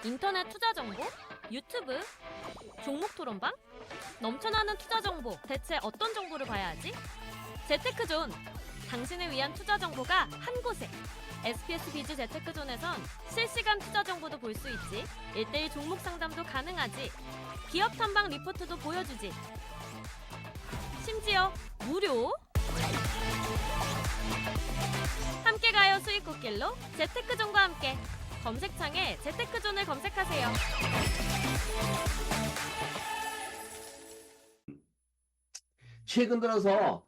인터넷 투자 정보? 유튜브? 종목 토론방? 넘쳐나는 투자 정보, 대체 어떤 정보를 봐야 하지? 재테크존! 당신을 위한 투자 정보가 한 곳에! SPS 비즈 재테크존에선 실시간 투자 정보도 볼 수 있지, 1:1 종목 상담도 가능하지, 기업 탐방 리포트도 보여주지, 심지어 무료! 함께 가요 수익 꽃길로 재테크존과 함께! 검색창에 재테크존을 검색하세요. 최근 들어서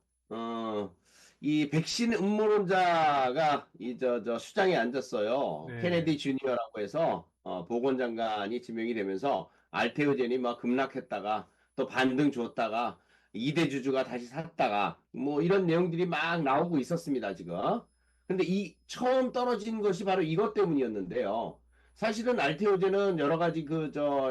이 백신 음모론자가 수장에 앉았어요. 네. 케네디 주니어라고 해서 보건장관이 지명이 되면서 알테오젠이 막 급락했다가 또 반등 줬다가 이대주주가 다시 샀다가 뭐 이런 내용들이 막 나오고 있었습니다, 지금. 근데 이 처음 떨어진 것이 바로 이것 때문이었는데요. 사실은 알테오젠은 여러 가지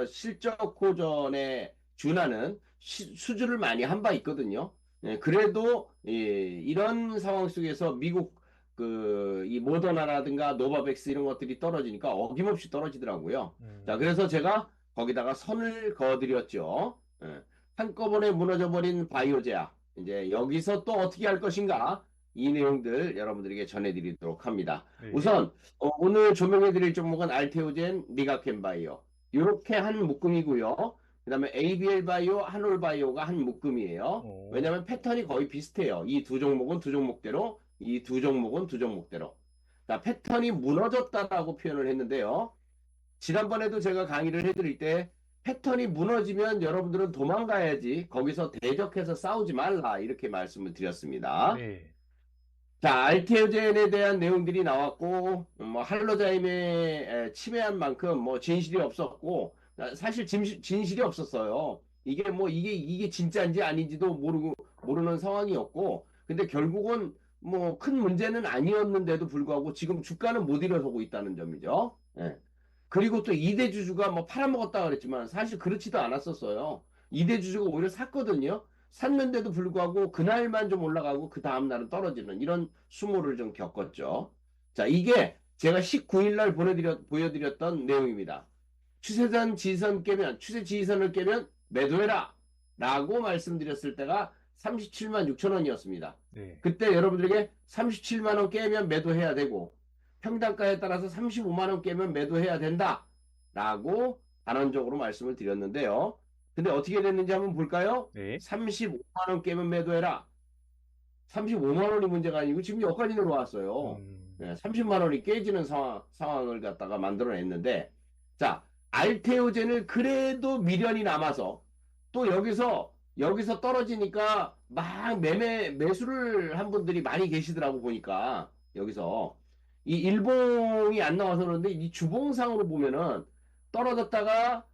실적 호전에 준하는 수주를 많이 한 바 있거든요. 예, 그래도 이런 상황 속에서 미국 이 모더나라든가 노바백스 이런 것들이 떨어지니까 어김없이 떨어지더라고요. 자, 그래서 제가 거기다가 선을 그어드렸죠. 예, 한꺼번에 무너져버린 바이오제약. 이제 여기서 또 어떻게 할 것인가? 이 내용들 여러분들에게 전해드리도록 합니다. 네. 우선 오늘 조명해드릴 종목은 알테오젠, 니가켄바이오 이렇게 한 묶음이고요. 그 다음에 ABL 바이오, 한올 바이오가 한 묶음이에요. 왜냐하면 패턴이 거의 비슷해요. 이 두 종목은 두 종목대로, 이 두 종목은 두 종목대로. 자, 패턴이 무너졌다라고 표현을 했는데요. 지난번에도 제가 강의를 해드릴 때 패턴이 무너지면 여러분들은 도망가야지 거기서 대적해서 싸우지 말라 이렇게 말씀을 드렸습니다. 네. 자, 알테오젠에 대한 내용들이 나왔고, 뭐, 할로자임에 침해한 만큼, 뭐, 진실이 없었고, 사실 진실이 없었어요. 이게 진짜인지 아닌지도 모르는 상황이었고, 근데 결국은 뭐, 큰 문제는 아니었는데도 불구하고 지금 주가는 못 일어서고 있다는 점이죠. 예. 그리고 또 이대주주가 뭐 팔아먹었다 그랬지만 사실 그렇지도 않았었어요. 이대주주가 오히려 샀거든요. 샀는데도 불구하고 그날만 좀 올라가고 그 다음날은 떨어지는 이런 수모를 좀 겪었죠. 자, 이게 제가 19일 날 보여드렸던 내용입니다. 추세선 지선 깨면, 추세 지선을 깨면 매도해라! 라고 말씀드렸을 때가 37만 6천 원이었습니다. 네. 그때 여러분들에게 37만 원 깨면 매도해야 되고, 평단가에 따라서 35만 원 깨면 매도해야 된다! 라고 단언적으로 말씀을 드렸는데요. 근데 어떻게 됐는지 한번 볼까요? 네. 35만 원 깨면 매도해라. 35만 원이 문제가 아니고 지금 여기까지 내려왔어요. 30만 원이 깨지는 상황을 갖다가 만들어냈는데, 자, 알테오젠을 그래도 미련이 남아서 또 여기서 떨어지니까 막 매수를 한 분들이 많이 계시더라고 보니까 여기서 이 일봉이 안 나와서 그런데 이 주봉상으로 보면은 떨어졌다가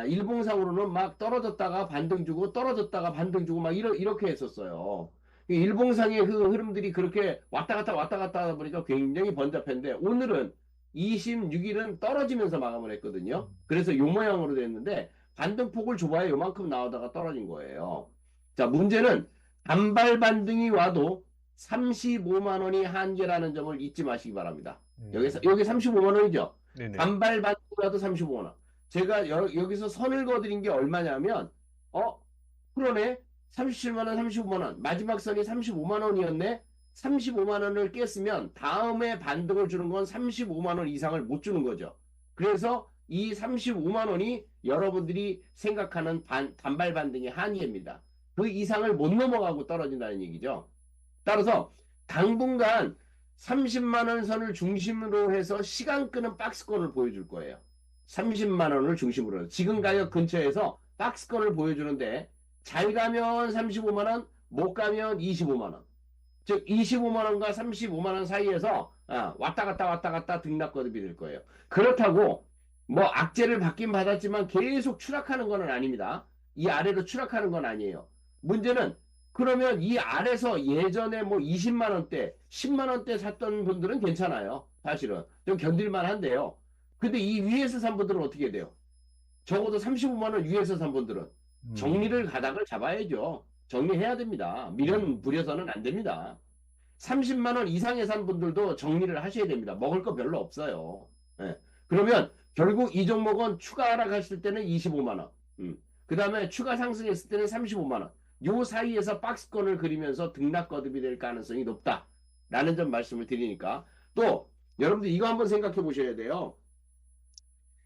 일봉상으로는 막 떨어졌다가 반등 주고 떨어졌다가 반등 주고 막 이렇게 했었어요. 일봉상의 그 흐름들이 그렇게 왔다 갔다 하다 보니까 굉장히 번잡했는데 오늘은 26일은 떨어지면서 마감을 했거든요. 그래서 요 모양으로 됐는데 반등폭을 좁아야 요만큼 나오다가 떨어진 거예요. 자, 문제는 단발 반등이 와도 35만 원이 한계라는 점을 잊지 마시기 바랍니다. 여기 35만 원이죠. 네네. 단발 반등이 와도 35만 원. 제가 여기서 선을 그어드린 게 얼마냐면 그러네. 37만 원, 35만 원. 마지막 선이 35만 원이었네. 35만 원을 깼으면 다음에 반등을 주는 건 35만 원 이상을 못 주는 거죠. 그래서 이 35만 원이 여러분들이 생각하는 단발 반등의 한계입니다. 그 이상을 못 넘어가고 떨어진다는 얘기죠. 따라서 당분간 30만 원 선을 중심으로 해서 시간 끄는 박스권을 보여줄 거예요. 30만 원을 중심으로 해서 지금 가격 근처에서 박스권을 보여주는데 잘 가면 35만 원, 못 가면 25만 원. 즉 25만 원과 35만 원 사이에서 왔다 갔다 등락거듭이 될 거예요. 그렇다고 뭐 악재를 받긴 받았지만 계속 추락하는 건 아닙니다. 이 아래로 추락하는 건 아니에요. 문제는 그러면 이 아래서 예전에 뭐 20만 원대, 10만 원대 샀던 분들은 괜찮아요. 사실은 좀 견딜만 한데요. 근데 이 위에서 산 분들은 어떻게 돼요? 적어도 35만 원 위에서 산 분들은 정리를 가닥을 잡아야죠. 정리해야 됩니다. 미련 부려서는 안 됩니다. 30만 원 이상에 산 분들도 정리를 하셔야 됩니다. 먹을 거 별로 없어요. 예. 그러면 결국 이 종목은 추가 하락했을 때는 25만 원. 그 다음에 추가 상승했을 때는 35만 원. 요 사이에서 박스권을 그리면서 등락 거듭이 될 가능성이 높다라는 점 말씀을 드리니까 또 여러분들 이거 한번 생각해 보셔야 돼요.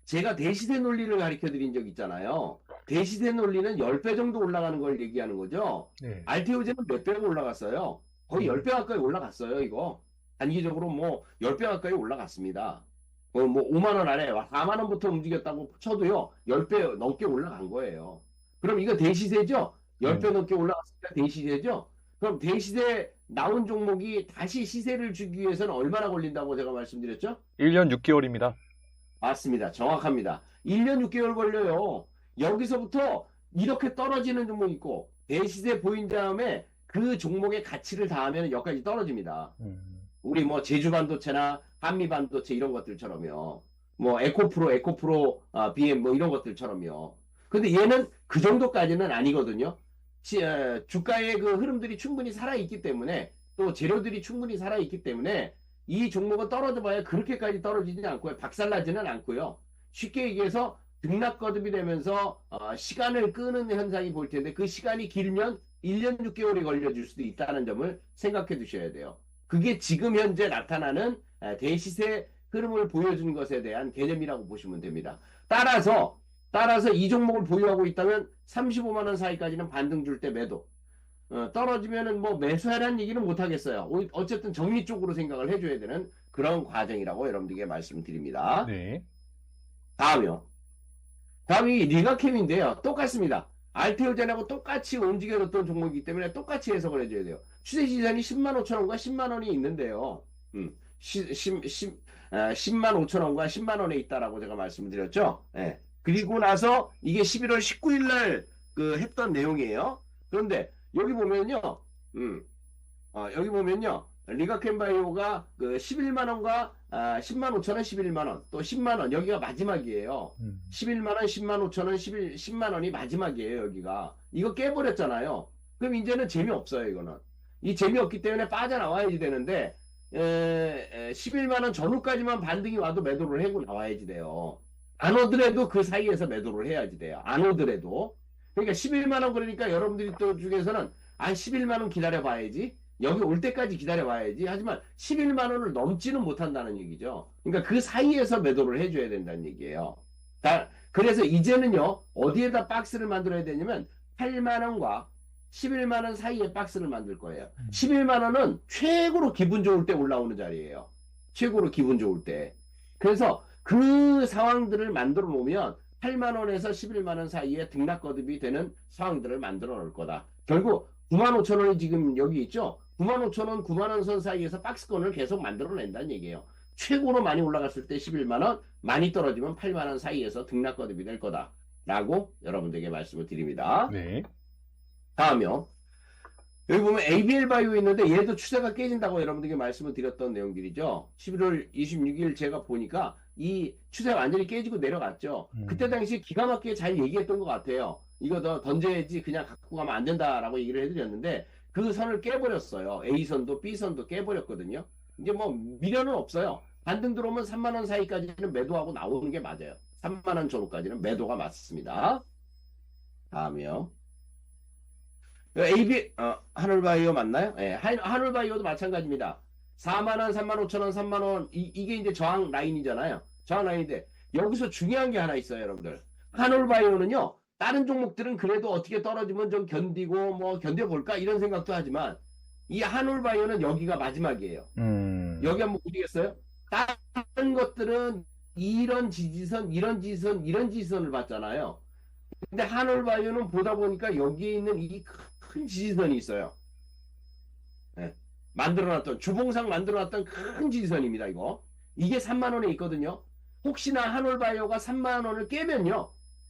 제가 대시세 논리를 가르쳐 드린 적 있잖아요. 대시세 논리는 10배 정도 올라가는 걸 얘기하는 거죠. 네. 알테오제는 몇 배가 올라갔어요? 거의 10배 가까이 올라갔어요, 이거. 단기적으로 뭐 10배 가까이 올라갔습니다. 뭐 5만 원 안에 4만 원부터 움직였다고 쳐도요. 10배 넘게 올라간 거예요. 그럼 이거 대시세죠? 10배 넘게 올라갔으니까 대시세죠? 그럼 대시세 나온 종목이 다시 시세를 주기 위해서는 얼마나 걸린다고 제가 말씀드렸죠? 1년 6개월입니다. 맞습니다. 정확합니다. 1년 6개월 걸려요. 여기서부터 이렇게 떨어지는 종목이 있고 대시세 보인 다음에 그 종목의 가치를 다하면 여기까지 떨어집니다. 우리 뭐 제주반도체나 한미반도체 이런 것들처럼요. 뭐 에코프로, BM 뭐 이런 것들처럼요. 근데 얘는 그 정도까지는 아니거든요. 주가의 그 흐름들이 충분히 살아있기 때문에 또 재료들이 충분히 살아있기 때문에 이 종목은 떨어져 봐야 그렇게까지 떨어지지 않고요. 박살나지는 않고요. 쉽게 얘기해서 등락 거듭이 되면서 시간을 끄는 현상이 보일 텐데 그 시간이 길면 1년 6개월이 걸려줄 수도 있다는 점을 생각해 두셔야 돼요. 그게 지금 현재 나타나는 대시세 흐름을 보여주는 것에 대한 개념이라고 보시면 됩니다. 따라서 이 종목을 보유하고 있다면 35만 원 사이까지는 반등 줄 때 매도. 떨어지면은 뭐 매수하라는 얘기는 못 하겠어요. 어쨌든 정리 쪽으로 생각을 해줘야 되는 그런 과정이라고 여러분들에게 말씀드립니다. 네. 다음이 리가캠인데요. 똑같습니다. 알테오젠하고 똑같이 움직여줬던 종목이기 때문에 똑같이 해석을 해줘야 돼요. 추세지선이 10만 5천 원과 10만 원이 있는데요. 10만 5천 원과 10만 원에 있다라고 제가 말씀드렸죠. 예. 그리고 나서 이게 11월 19일 날 그 했던 내용이에요. 그런데 여기 보면요. 여기 보면요. 리가캠바이오가 그 11만 원과 10만 5천 원, 11만 원, 또 10만 원 여기가 마지막이에요. 11만 원, 10만 5천 원, 10만 원이 마지막이에요. 여기가 이거 깨버렸잖아요. 그럼 이제는 재미없어요. 이거는 이 재미없기 때문에 빠져나와야지 되는데 11만 원 전후까지만 반등이 와도 매도를 하고 나와야지 돼요. 안 오더라도 그 사이에서 매도를 해야지 돼요. 안 오더라도. 그러니까 11만 원 그러니까 여러분들이 또 중에서는 11만 원 기다려 봐야지. 여기 올 때까지 기다려 봐야지. 하지만 11만 원을 넘지는 못한다는 얘기죠. 그러니까 그 사이에서 매도를 해줘야 된다는 얘기예요. 그래서 이제는요. 어디에다 박스를 만들어야 되냐면 8만 원과 11만 원 사이에 박스를 만들 거예요. 11만 원은 최고로 기분 좋을 때 올라오는 자리예요. 최고로 기분 좋을 때. 그래서 그 상황들을 만들어 놓으면 8만 원에서 11만 원 사이에 등락 거듭이 되는 상황들을 만들어 놓을 거다. 결국 9만 5천 원이 지금 여기 있죠. 9만 5천 원, 9만 원 선 사이에서 박스권을 계속 만들어 낸다는 얘기예요. 최고로 많이 올라갔을 때 11만 원, 많이 떨어지면 8만 원 사이에서 등락 거듭이 될 거다라고 여러분들에게 말씀을 드립니다. 네. 다음요. 여기 보면 ABL 바이오 있는데 얘도 추세가 깨진다고 여러분들에게 말씀을 드렸던 내용들이죠. 11월 26일 제가 보니까 이 추세가 완전히 깨지고 내려갔죠. 그때 당시 기가 막히게 잘 얘기했던 것 같아요. 이거 더 던져야지 그냥 갖고 가면 안 된다라고 얘기를 해드렸는데 그 선을 깨버렸어요. A선도 B선도 깨버렸거든요. 이제 뭐 미련은 없어요. 반등 들어오면 3만 원 사이까지는 매도하고 나오는 게 맞아요. 3만 원 전후까지는 매도가 맞습니다. 다음이요. 한올바이오 맞나요? 네, 한올바이오도 마찬가지입니다. 4만원, 3만 5천원, 3만원, 이게 이제 저항 라인이잖아요. 저항 라인인데, 여기서 중요한 게 하나 있어요, 여러분들. 한올바이오는요, 다른 종목들은 그래도 어떻게 떨어지면 좀 견디고, 뭐, 견뎌볼까? 이런 생각도 하지만, 이 한올바이오는 여기가 마지막이에요. 여기 한번 보시겠어요? 다른 것들은 이런 지지선, 이런 지지선, 이런 지지선을 봤잖아요. 근데 한올바이오는 보다 보니까 여기에 있는 이 큰 지지선이 있어요. 네. 만들어놨던 주봉상 만들어놨던 큰 지지선입니다. 이게 3만 원에 있거든요. 혹시나 한올바이오가 3만 원을 깨면요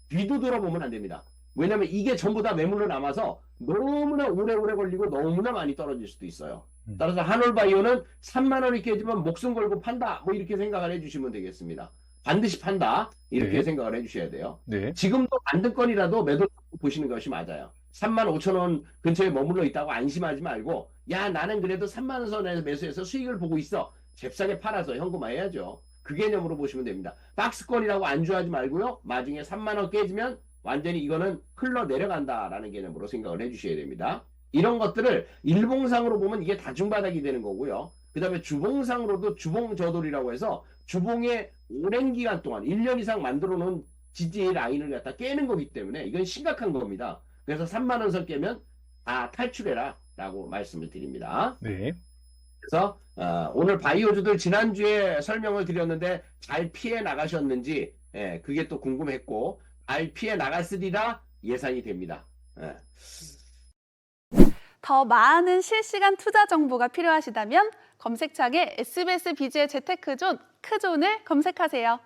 뒤도 돌아보면 안 됩니다. 왜냐면 이게 전부 다 매물로 남아서 너무나 오래오래 걸리고 너무나 많이 떨어질 수도 있어요. 따라서 한올바이오는 3만 원이 깨지면 목숨 걸고 판다 뭐 이렇게 생각을 해주시면 되겠습니다. 반드시 판다 이렇게 네. 생각을 해주셔야 돼요. 네. 지금도 만등권이라도 매도 보시는 것이 맞아요. 3만 5천 원 근처에 머물러 있다고 안심하지 말고 야 나는 그래도 3만 원 선에서 매수해서 수익을 보고 있어. 잽싸게 팔아서 현금화해야죠. 그 개념으로 보시면 됩니다. 박스권이라고 안주하지 말고요. 나중에 3만 원 깨지면 완전히 이거는 흘러 내려간다라는 개념으로 생각을 해주셔야 됩니다. 이런 것들을 일봉상으로 보면 이게 다중바닥이 되는 거고요. 그 다음에 주봉상으로도 주봉저돌이라고 해서 주봉에 오랜 기간 동안 1년 이상 만들어 놓은 지지 라인을 갖다 깨는 거기 때문에 이건 심각한 겁니다. 그래서 3만 원 선 깨면 탈출해라 라고 말씀을 드립니다. 네. 그래서 오늘 바이오주들 지난주에 설명을 드렸는데 잘 피해 나가셨는지 그게 또 궁금했고 잘 피해 나갔으리라 예상이 됩니다. 예. 더 많은 실시간 투자 정보가 필요하시다면 검색창에 SBS 비즈의 재테크존 크존을 검색하세요.